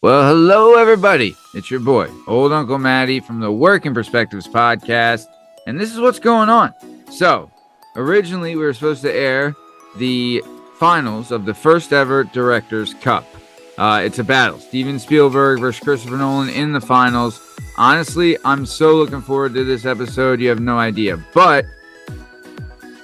Well, hello, everybody. It's your boy, Old Uncle Matty from the Working Perspectives podcast, and this is what's going on. So, originally, we were supposed to air the finals of the first ever Directors Cup. It's a battle. Steven Spielberg versus Christopher Nolan in the finals. Honestly, I'm so looking forward to this episode. You have no idea. But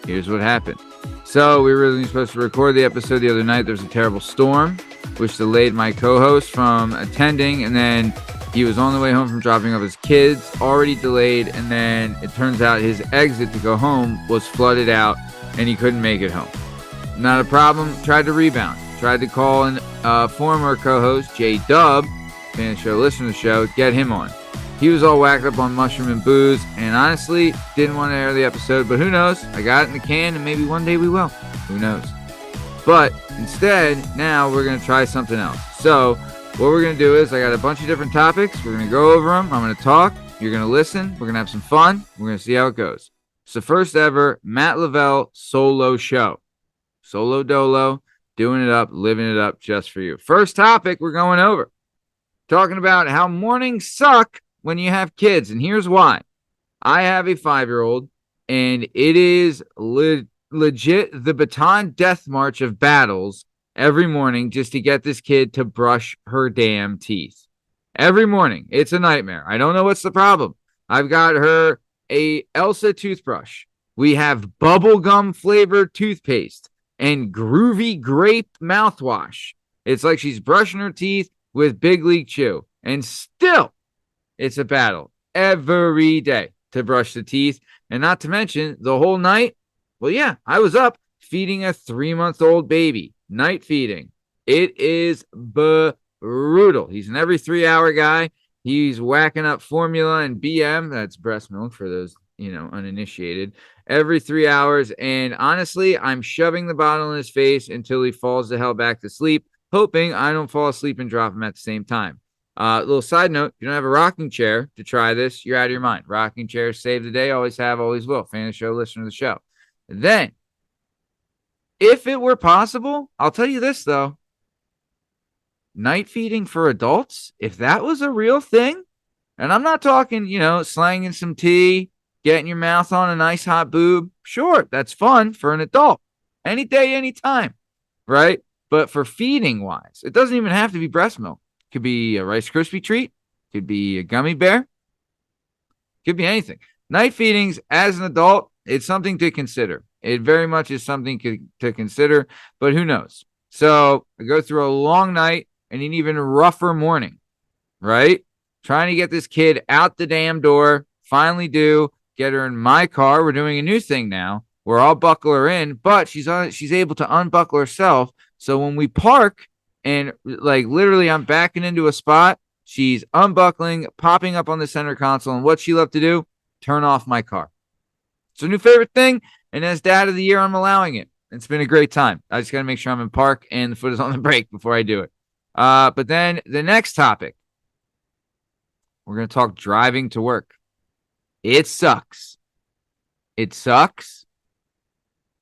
here's what happened. So, we were originally supposed to record the episode the other night. There was a terrible storm, which delayed my co-host from attending, and then he was on the way home from dropping off his kids, already delayed, and then it turns out his exit to go home was flooded out, and he couldn't make it home. Not a problem. Tried to rebound. Tried to call in former co-host, J-Dub, fan of the show, listener to the show, get him on. He was all whacked up on mushroom and booze, and honestly, didn't want to air the episode, but who knows? I got it in the can, and maybe one day we will. Who knows? But instead, now we're going to try something else. So what we're going to do is I got a bunch of different topics. We're going to go over them. I'm going to talk. You're going to listen. We're going to have some fun. We're going to see how it goes. It's the first ever Matt Lavelle solo show. Solo dolo, doing it up, living it up just for you. First topic we're going over. Talking about how mornings suck when you have kids. And here's why. I have a 5-year-old, and it is legit the baton death march of battles every morning just to get this kid to brush her damn teeth. Every morning. It's a nightmare. I don't know what's the problem. I've got her a Elsa toothbrush. We have bubblegum flavored toothpaste and groovy grape mouthwash. It's like she's brushing her teeth with Big League Chew. And still, it's a battle every day to brush the teeth. And not to mention, the whole night, well, yeah, I was up feeding a 3-month-old baby, night feeding. It is brutal. He's an every 3-hour guy. He's whacking up formula and BM, that's breast milk for those, uninitiated, every 3 hours. And honestly, I'm shoving the bottle in his face until he falls the hell back to sleep, hoping I don't fall asleep and drop him at the same time. Little side note, if you don't have a rocking chair to try this, you're out of your mind. Rocking chairs save the day, always have, always will. Fan of the show, listener to the show. Then, if it were possible, I'll tell you this, though. Night feeding for adults, if that was a real thing, and I'm not talking, slanging some tea, getting your mouth on a nice hot boob. Sure, that's fun for an adult. Any day, any time, right? But for feeding-wise, it doesn't even have to be breast milk. It could be a Rice Krispie treat. It could be a gummy bear. It could be anything. Night feedings, as an adult, it's something to consider. It very much is something to consider, but who knows? So I go through a long night and an even rougher morning, right? Trying to get this kid out the damn door. Finally get her in my car. We're doing a new thing now where I'll buckle her in, but she's able to unbuckle herself. So when we park and literally I'm backing into a spot, she's unbuckling, popping up on the center console, and what she loved to do, turn off my car. It's a new favorite thing, and as dad of the year, I'm allowing it. It's been a great time. I just got to make sure I'm in park and the foot is on the brake before I do it. But then the next topic, we're going to talk driving to work. It sucks. It sucks.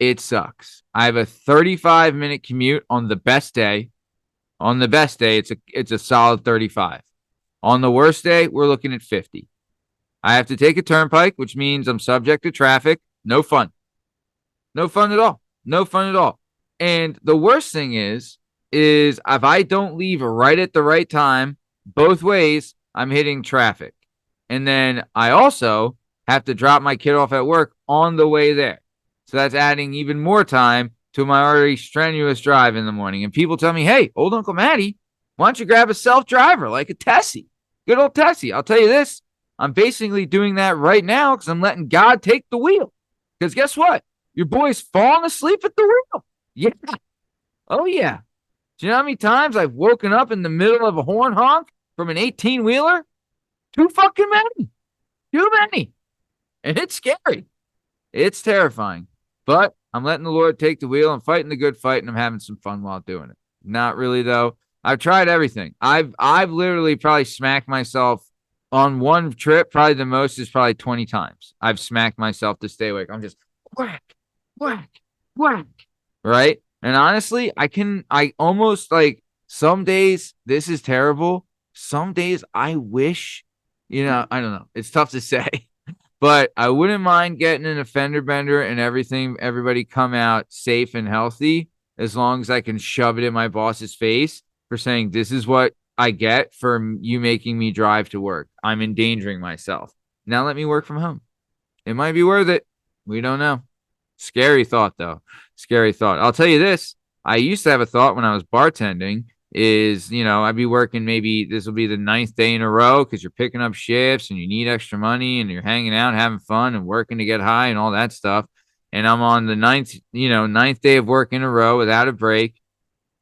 It sucks. I have a 35-minute commute on the best day. On the best day, it's a solid 35. On the worst day, we're looking at 50. I have to take a turnpike, which means I'm subject to traffic. No fun. No fun at all. No fun at all. And the worst thing is if I don't leave right at the right time, both ways, I'm hitting traffic. And then I also have to drop my kid off at work on the way there. So that's adding even more time to my already strenuous drive in the morning. And people tell me, hey, old Uncle Matty, why don't you grab a self-driver like a Tessie? Good old Tessie. I'll tell you this. I'm basically doing that right now because I'm letting God take the wheel. Because guess what? Your boy's falling asleep at the wheel. Yeah. Oh, yeah. Do you know how many times I've woken up in the middle of a horn honk from an 18-wheeler? Too fucking many. Too many. And it's scary. It's terrifying. But I'm letting the Lord take the wheel. I'm fighting the good fight, and I'm having some fun while doing it. Not really, though. I've tried everything. I've literally probably smacked myself on one trip. Probably the most is probably 20 times. I've smacked myself to stay awake. I'm just whack, whack, whack. Right? And honestly, I almost some days, this is terrible. some days I wish, I don't know. It's tough to say, but I wouldn't mind getting an fender bender and everybody come out safe and healthy as long as I can shove it in my boss's face for saying, this is what I get for you making me drive to work. I'm endangering myself. Now let me work from home. It might be worth it. We don't know. Scary thought, though. Scary thought. I'll tell you this. I used to have a thought when I was bartending is, I'd be working, maybe this will be the 9th day in a row because you're picking up shifts and you need extra money and you're hanging out, having fun and working to get high and all that stuff. And I'm on the ninth day of work in a row without a break.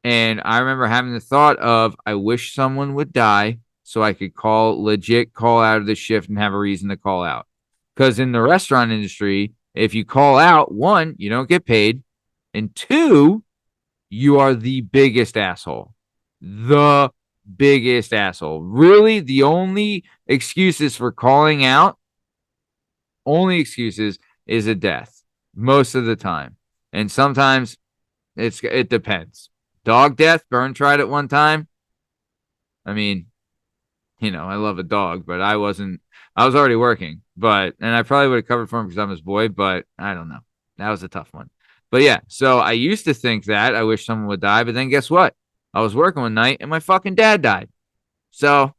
And I remember having the thought of, I wish someone would die so I could legit call out of the shift and have a reason to call out. Because in the restaurant industry, if you call out, one, you don't get paid. And two, you are the biggest asshole. The biggest asshole. Really, the only excuses for calling out, is a death most of the time. And sometimes it depends. Dog death, Bern tried it one time. I mean, I love a dog, but I was already working, and I probably would have covered for him because I'm his boy, but I don't know. That was a tough one. But yeah, so I used to think that I wish someone would die, but then guess what? I was working one night and my fucking dad died. So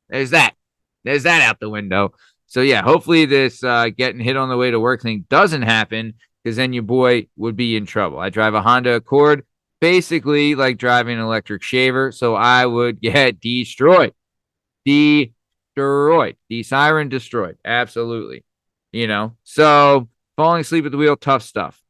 there's that. There's that out the window. So yeah, hopefully this getting hit on the way to work thing doesn't happen, because then your boy would be in trouble. I drive a Honda Accord, basically like driving an electric shaver, so I would get destroyed. The siren destroyed. Absolutely. So falling asleep at the wheel, tough stuff.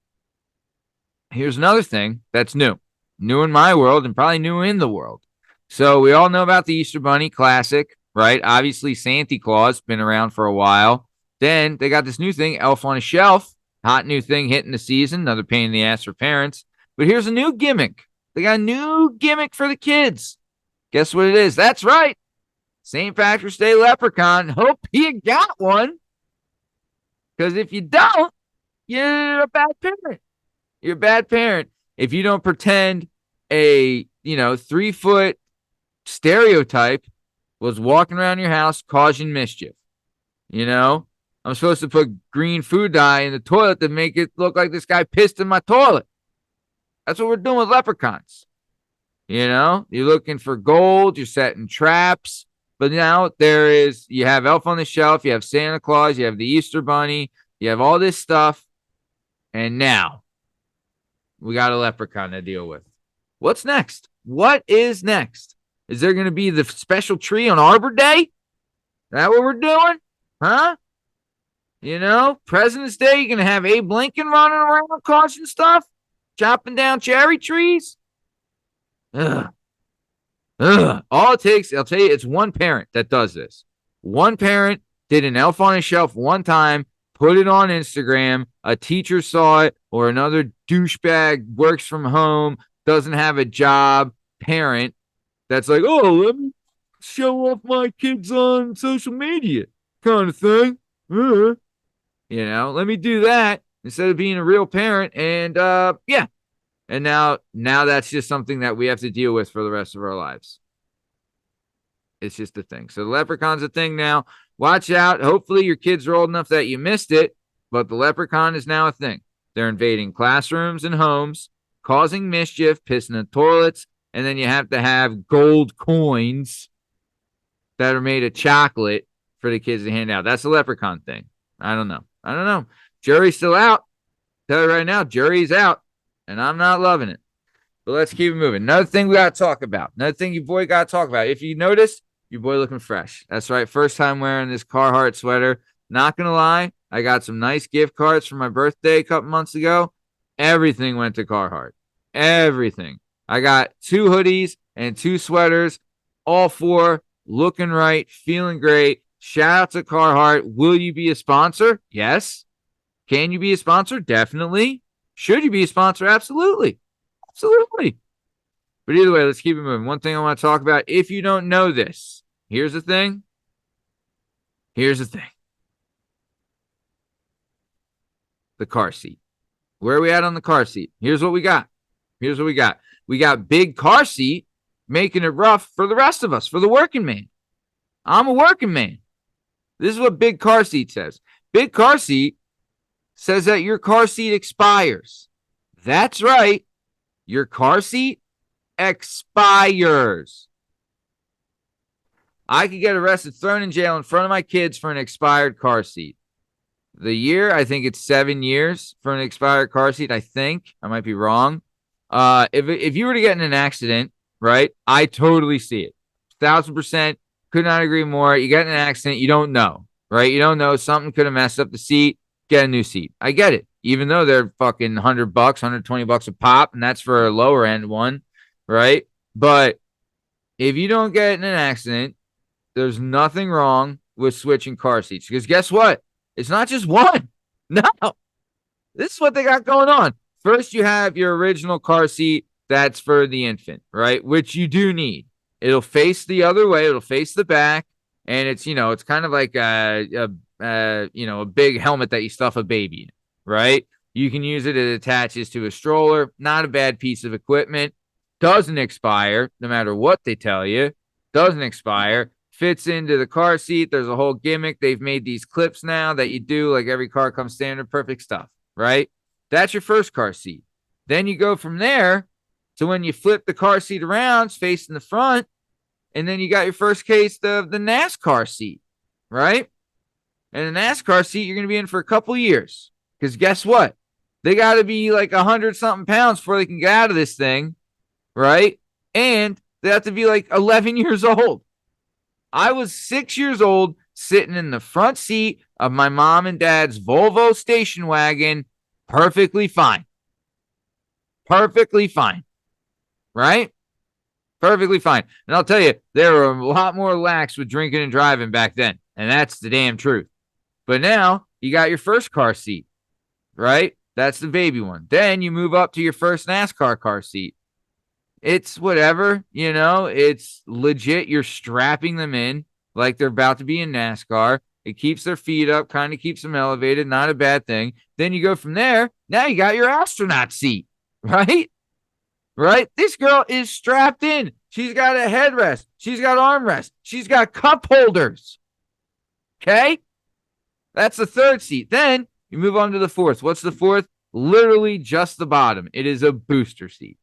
Here's another thing that's new in my world and probably new in the world. So we all know about the Easter Bunny, classic, right? Obviously, Santa Claus, been around for a while. Then they got this new thing, Elf on a Shelf, hot new thing hitting the season, another pain in the ass for parents. But here's a new gimmick. They got a new gimmick for the kids. Guess what it is? That's right. St. Patrick's Day leprechaun. Hope you got one. Because if you don't, you're a bad parent. You're a bad parent if you don't pretend a 3-foot stereotype was walking around your house causing mischief. I'm supposed to put green food dye in the toilet to make it look like this guy pissed in my toilet. That's what we're doing with leprechauns. You're looking for gold, you're setting traps. But now you have Elf on the Shelf, you have Santa Claus, you have the Easter Bunny, you have all this stuff. And now we got a leprechaun to deal with. What's next? What is next? Is there going to be the special tree on Arbor Day? Is that what we're doing? Huh? President's Day, you're going to have Abe Lincoln running around causing stuff? Chopping down cherry trees? Ugh. All it takes, I'll tell you, it's one parent that does this. One parent did an Elf on a Shelf one time, put it on Instagram. A teacher saw it, or another douchebag works from home, doesn't have a job, parent that's like, oh, let me show off my kids on social media kind of thing. Let me do that instead of being a real parent. And yeah. And now that's just something that we have to deal with for the rest of our lives. It's just a thing. So the leprechaun's a thing now. Watch out. Hopefully your kids are old enough that you missed it, but the leprechaun is now a thing. They're invading classrooms and homes, causing mischief, pissing in toilets, and then you have to have gold coins that are made of chocolate for the kids to hand out. That's the leprechaun thing. I don't know. Jury's still out. Tell you right now, jury's out. And I'm not loving it. But let's keep it moving. Another thing we got to talk about. Another thing your boy got to talk about. If you notice, your boy looking fresh. That's right. First time wearing this Carhartt sweater. Not going to lie. I got some nice gift cards for my birthday a couple months ago. Everything went to Carhartt. Everything. I got 2 hoodies and 2 sweaters. All 4 looking right. Feeling great. Shout out to Carhartt. Will you be a sponsor? Yes. Can you be a sponsor? Definitely. Should you be a sponsor? Absolutely. Absolutely. But either way, let's keep it moving. One thing I want to talk about, if you don't know this, here's the thing. The car seat. Where are we at on the car seat? Here's what we got. We got big car seat making it rough for the rest of us, for the working man. I'm a working man. This is what Big Car Seat says. Big Car Seat says that your car seat expires. That's right. Your car seat expires. I could get arrested, thrown in jail in front of my kids for an expired car seat. The year, I think it's 7 years for an expired car seat. I think I might be wrong. If you were to get in an accident, right? I totally see it. 1,000%. Could not agree more. You get in an accident, you don't know, right? You don't know. Something could have messed up the seat. Get a new seat. I get it. Even though they're fucking $100, $120 a pop, and that's for a lower end one, right? But if you don't get in an accident, there's nothing wrong with switching car seats. Because guess what? It's not just one. No. This is what they got going on. First, you have your original car seat that's for the infant, right? Which you do need. It'll face the other way. It'll face the back. And it's, it's kind of like a big helmet that you stuff a baby in, right? You can use it. It attaches to a stroller. Not a bad piece of equipment. Doesn't expire, no matter what they tell you. Doesn't expire. Fits into the car seat. There's a whole gimmick. They've made these clips now that you do, like every car comes standard. Perfect stuff, right? That's your first car seat. Then you go from there to when you flip the car seat around, it's facing the front, and then you got your first case of the NASCAR seat, right? And the NASCAR seat you're going to be in for a couple years. Because guess what? They got to be like 100-something pounds before they can get out of this thing, right? And they have to be like 11 years old. I was 6 years old sitting in the front seat of my mom and dad's Volvo station wagon, perfectly fine. Perfectly fine. Right? Perfectly fine. And I'll tell you, there were a lot more lax with drinking and driving back then. And that's the damn truth. But now you got your first car seat, right? That's the baby one. Then you move up to your first NASCAR car seat. It's whatever, it's legit. You're strapping them in like they're about to be in NASCAR. It keeps their feet up, kind of keeps them elevated. Not a bad thing. Then you go from there. Now you got your astronaut seat, right? Right? This girl is strapped in. She's got a headrest. She's got armrest. She's got cup holders. Okay? That's the third seat. Then you move on to the fourth. What's the fourth? Literally just the bottom. It is a booster seat.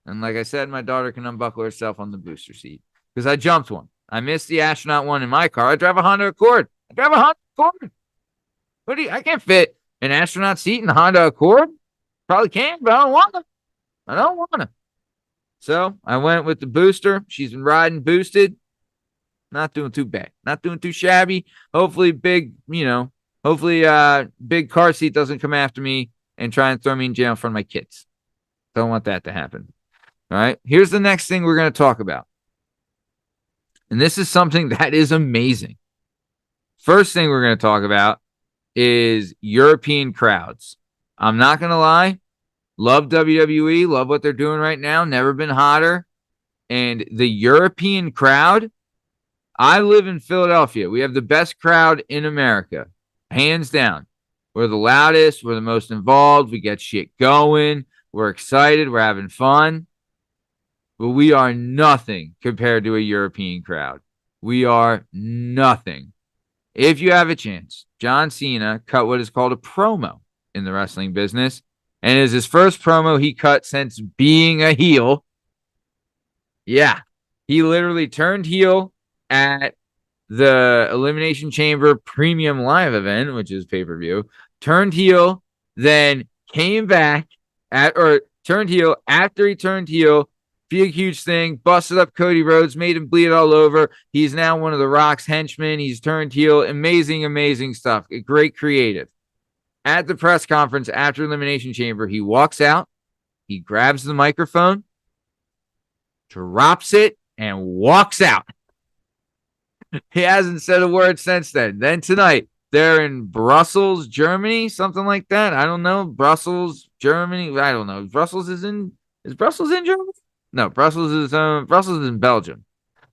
And like I said, my daughter can unbuckle herself on the booster seat because I jumped one. I missed the astronaut one in my car. I drive a Honda Accord. I can't fit an astronaut seat in the Honda Accord. Probably can, but I don't want to. So I went with the booster. She's been riding boosted. Not doing too bad. Not doing too shabby. Hopefully big car seat doesn't come after me and try and throw me in jail in front of my kids. Don't want that to happen. All right. Here's the next thing we're going to talk about. And this is something that is amazing. First thing we're going to talk about is European crowds. I'm not going to lie. Love WWE. Love what they're doing right now. Never been hotter. And the European crowd, I live in Philadelphia. We have the best crowd in America. Hands down. We're the loudest. We're the most involved. We get shit going. We're excited. We're having fun. But we are nothing compared to a European crowd. We are nothing. If you have a chance, John Cena cut what is called a promo in the wrestling business. And it is his first promo he cut since being a heel. Yeah. He literally turned heel at the Elimination Chamber Premium Live event, which is pay-per-view. Turned heel, then came back turned heel after he turned heel. Big, huge thing. Busted up Cody Rhodes, made him bleed all over. He's now one of The Rock's henchmen. He's turned heel. Amazing, amazing stuff. Great creative. At the press conference after Elimination Chamber, he walks out. He grabs the microphone, drops it, and walks out. He hasn't said a word since then. Then tonight, they're in Brussels, Germany, something like that. I don't know. Brussels, Germany. I don't know. Is Brussels in Germany? No, Brussels is in Belgium.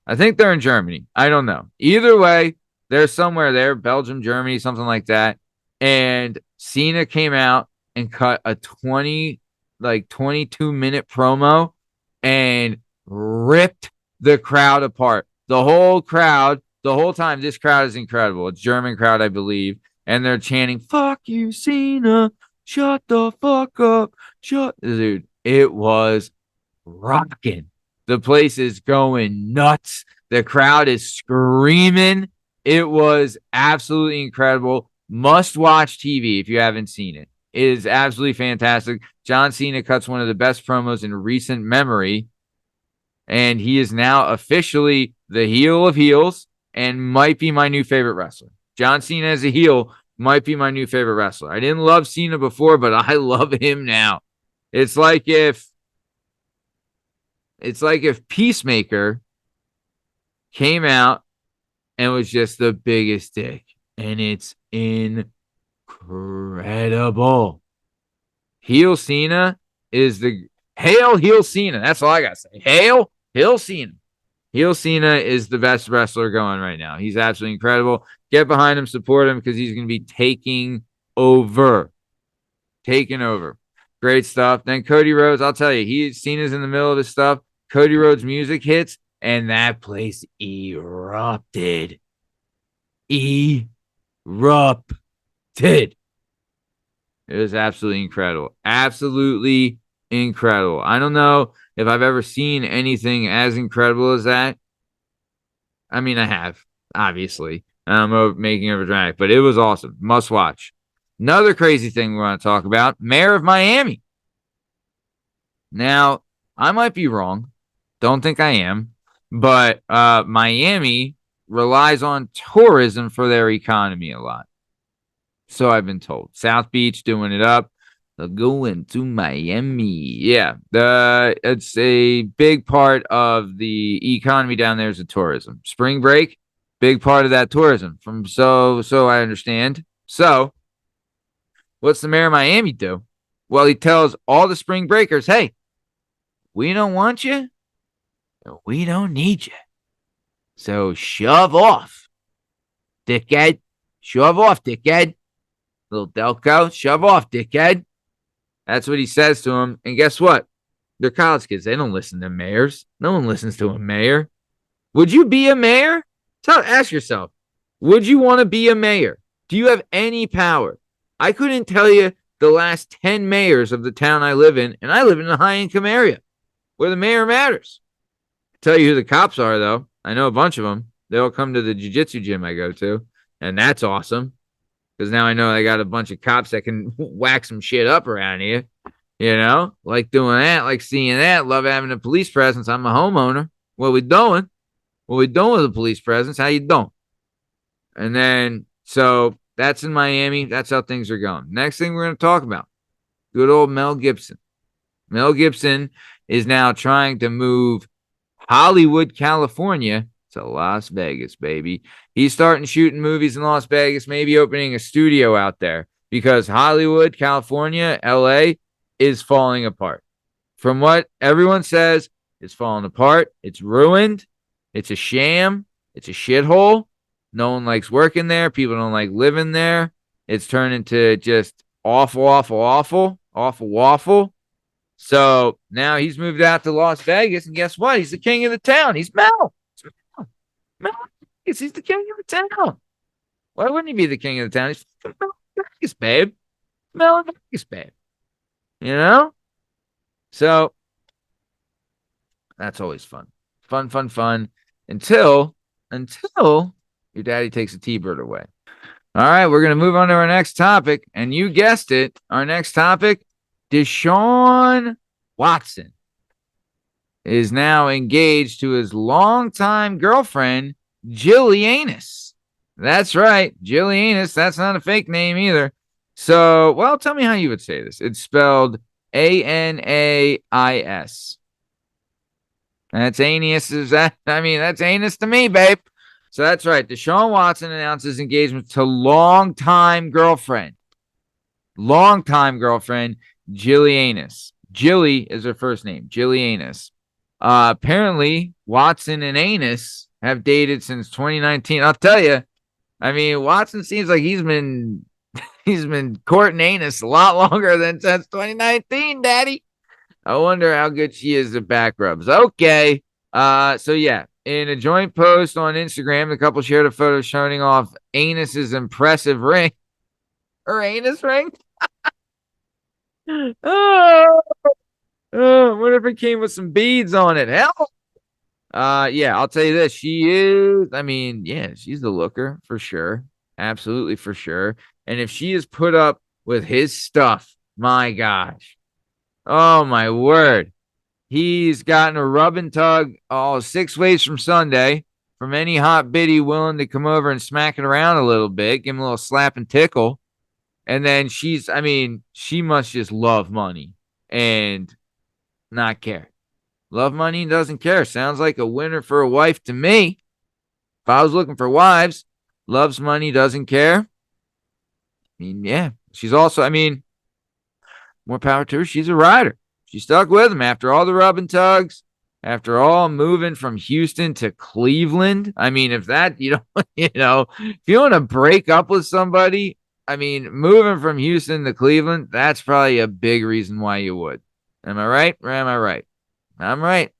I think they're in Germany. I don't know. Either way, they're somewhere there, Belgium, Germany, something like that. And Cena came out and cut a 22-minute promo and ripped the crowd apart. The whole crowd, the whole time, this crowd is incredible. It's German crowd, I believe. And they're chanting, fuck you, Cena. Shut the fuck up. Dude, it was rocking. The place is going nuts. The crowd is screaming. It was absolutely incredible. Must watch TV if you haven't seen it. It is absolutely fantastic. John Cena cuts one of the best promos in recent memory, and he is now officially the heel of heels and might be my new favorite wrestler. John Cena as a heel might be my new favorite wrestler. I didn't love Cena before, but I love him now. It's like if Peacemaker came out and was just the biggest dick, and it's incredible. Heel Cena is the Hail Heel Cena. That's all I gotta say. Hail Heel Cena. Heel Cena is the best wrestler going right now. He's absolutely incredible. Get behind him, support him, because he's going to be taking over. Great stuff. Then Cody Rhodes, I'll tell you, Cena's in the middle of his stuff. Cody Rhodes' music hits, and that place erupted. It was absolutely incredible. Absolutely incredible. I don't know if I've ever seen anything as incredible as that. I mean, I have, obviously. I'm making it dramatic, but it was awesome. Must watch. Another crazy thing we want to talk about, Mayor of Miami. Now, I might be wrong. Don't think I am. But Miami relies on tourism for their economy a lot. So I've been told. South Beach doing it up. They're going to Miami. Yeah. It's a big part of the economy down there is the tourism. Spring break, big part of that tourism. So I understand. So what's the mayor of Miami do? Well, he tells all the spring breakers, hey, we don't want you. We don't need you. So shove off, dickhead. Shove off, dickhead. Little Delco, shove off, dickhead. That's what he says to him. And guess what? They're college kids. They don't listen to mayors. No one listens to a mayor. Would you be a mayor? Ask yourself, would you want to be a mayor? Do you have any power? I couldn't tell you the last 10 mayors of the town I live in, and I live in a high-income area where the mayor matters. I'll tell you who the cops are, though. I know a bunch of them. They all come to the jiu-jitsu gym I go to, and that's awesome. Because now I know I got a bunch of cops that can whack some shit up around here. You know? Like doing that, like seeing that. Love having a police presence. I'm a homeowner. What we doing? What we doing with a police presence? How you doing? And then, so that's in Miami. That's how things are going. Next thing we're going to talk about. Good old Mel Gibson. Mel Gibson is now trying to move Hollywood, California to Las Vegas, baby. He's starting shooting movies in Las Vegas, maybe opening a studio out there because Hollywood, California, LA is falling apart. From what everyone says, it's falling apart. It's ruined. It's a sham. It's a shithole. No one likes working there. People don't like living there. It's turned into just awful. So now he's moved out to Las Vegas, and guess what? He's the king of the town. He's Mel. Mel Vegas. He's the king of the town. Why wouldn't he be the king of the town? He's Mel Vegas, babe. Mel Vegas, babe. You know? So that's always fun. Fun. Until your daddy takes a T-bird away. All right, we're going to move on to our next topic. And you guessed it. Our next topic, Deshaun Watson is now engaged to his longtime girlfriend, Jilly Anus. That's right, Jilly Anus. That's not a fake name either. So, well, tell me how you would say this. It's spelled Anais. That's anus. That's anus to me, babe. So that's right. Deshaun Watson announced his engagement to longtime girlfriend, Jilly Anus. Jilly is her first name, Jilly Anus. Apparently, Watson and Anus have dated since 2019. I'll tell you, Watson seems like he's been courting Anus a lot longer than since 2019, Daddy. I wonder how good she is at back rubs. Okay. So yeah, in a joint post on Instagram, the couple shared a photo showing off Anus's impressive ring. Her anus ring? Oh, what if it came with some beads on it? Hell. Yeah, I'll tell you this. She is, I mean, yeah, she's the looker for sure. Absolutely for sure. And if she is put up with his stuff, my gosh. Oh, my word. He's gotten a rub and tug all 6 ways from Sunday from any hot biddy willing to come over and smack it around a little bit, give him a little slap and tickle. And then she must just love money and not care. Love money and doesn't care. Sounds like a winner for a wife to me. If I was looking for wives, loves money, doesn't care. I mean, yeah. She's also, more power to her. She's a rider. She stuck with him after all the rub and tugs, after all moving from Houston to Cleveland. I mean, if that, if you want to break up with somebody, moving from Houston to Cleveland, that's probably a big reason why you would. Am I right or am I right? I'm right.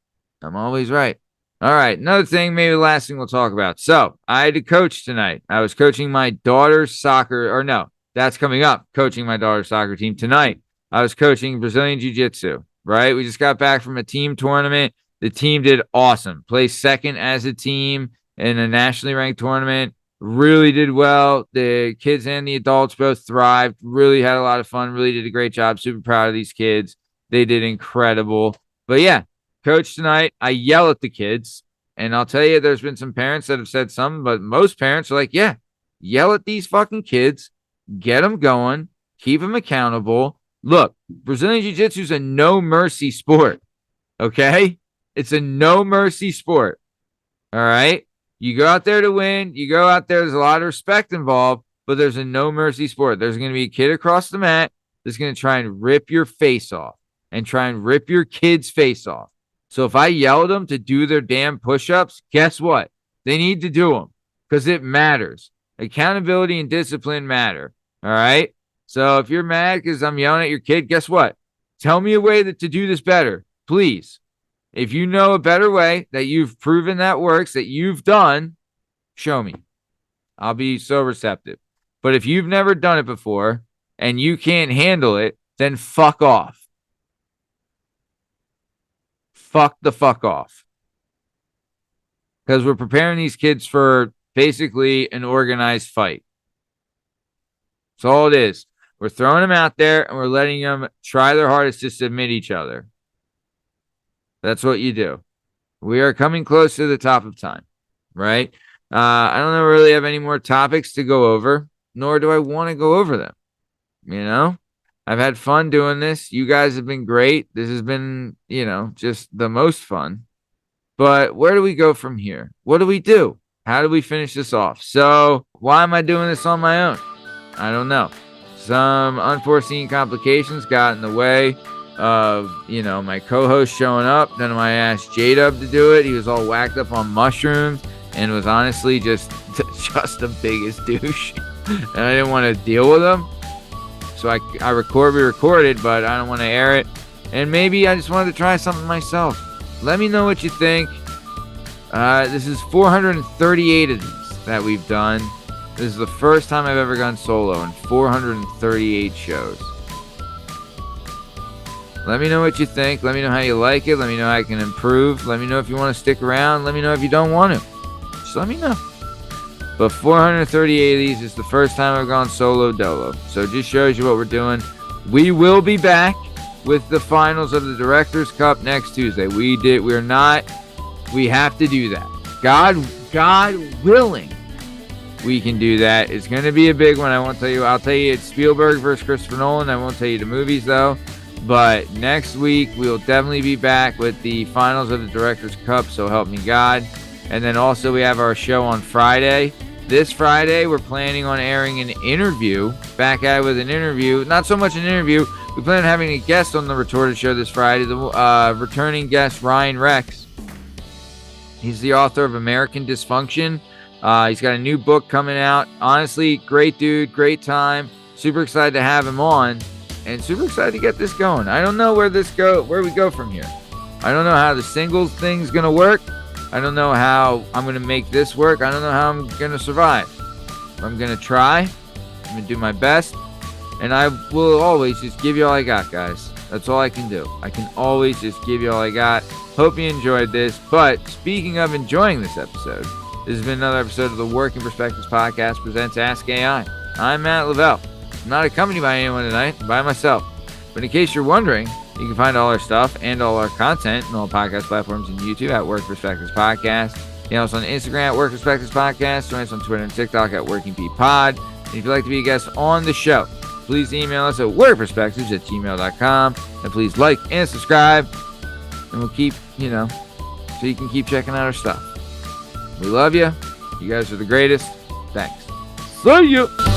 I'm always right. All right. Another thing, maybe the last thing we'll talk about. So I had to coach tonight. I was coaching my daughter's that's coming up. Coaching my daughter's soccer team tonight. I was coaching Brazilian Jiu-Jitsu, right? We just got back from a team tournament. The team did awesome. Placed second as a team in a nationally ranked tournament. Really did well. The kids and the adults both thrived. Really had a lot of fun. Really did a great job. Super proud of these kids. They did incredible. But yeah, coach tonight, I yell at the kids. And I'll tell you, there's been some parents that have said something, but most parents are like, yeah, yell at these fucking kids. Get them going. Keep them accountable. Look, Brazilian Jiu-Jitsu is a no-mercy sport, okay? It's a no-mercy sport, all right? You go out there to win. You go out there. There's a lot of respect involved, but there's a no-mercy sport. There's going to be a kid across the mat that's going to try and rip your face off and try and rip your kid's face off. So if I yell at them to do their damn push-ups, guess what? They need to do them because it matters. Accountability and discipline matter, all right? So if you're mad because I'm yelling at your kid, guess what? Tell me a way to do this better, please. If you know a better way that you've proven that works, that you've done, show me. I'll be so receptive. But if you've never done it before and you can't handle it, then fuck off. Fuck the fuck off. Because we're preparing these kids for basically an organized fight. That's all it is. We're throwing them out there and we're letting them try their hardest to submit each other. That's what you do. We are coming close to the top of time, right? I don't really have any more topics to go over, nor do I want to go over them. I've had fun doing this. You guys have been great. This has been, just the most fun. But where do we go from here? What do we do? How do we finish this off? So why am I doing this on my own? I don't know. Some unforeseen complications got in the way of, my co-host showing up. Then I asked J-Dub to do it. He was all whacked up on mushrooms and was honestly just the biggest douche. And I didn't want to deal with him. So we recorded, but I don't want to air it. And maybe I just wanted to try something myself. Let me know what you think. This is 438 of these that we've done. This is the first time I've ever gone solo in 438 shows. Let me know what you think. Let me know how you like it. Let me know how I can improve. Let me know if you want to stick around. Let me know if you don't want to. Just let me know. But 438 of these is the first time I've gone solo dolo. So it just shows you what we're doing. We will be back with the finals of the Directors Cup next Tuesday. We have to do that. God willing, we can do that. It's going to be a big one. I'll tell you it's Spielberg versus Christopher Nolan. I won't tell you the movies though. But next week, we'll definitely be back with the finals of the Directors Cup, so help me God. And then also we have our show on Friday. This Friday, we're planning on airing an interview. Back at it with an interview. Not so much an interview. We plan on having a guest on the Retorted Show this Friday. The returning guest, Ryan Rex. He's the author of American Dysfunction. He's got a new book coming out. Honestly, great dude, great time. Super excited to have him on. And super excited to get this going. I don't know where we go from here. I don't know how the singles thing's going to work. I don't know how I'm going to make this work. I don't know how I'm going to survive. I'm going to try. I'm going to do my best. And I will always just give you all I got, guys. That's all I can do. I can always just give you all I got. Hope you enjoyed this. But speaking of enjoying this episode, this has been another episode of the Working Perspectives Podcast presents Ask AI. I'm Matt Lavelle. I'm not accompanied by anyone tonight, I'm by myself. But in case you're wondering, you can find all our stuff and all our content on all podcast platforms and YouTube at Work Perspectives Podcast. You can also on Instagram at Work Perspectives Podcast. Join us on Twitter and TikTok at WorkingPPod. And if you'd like to be a guest on the show, please email us at workperspectives@gmail.com. And please like and subscribe. And we'll keep, so you can keep checking out our stuff. We love you. You guys are the greatest. Thanks. See you.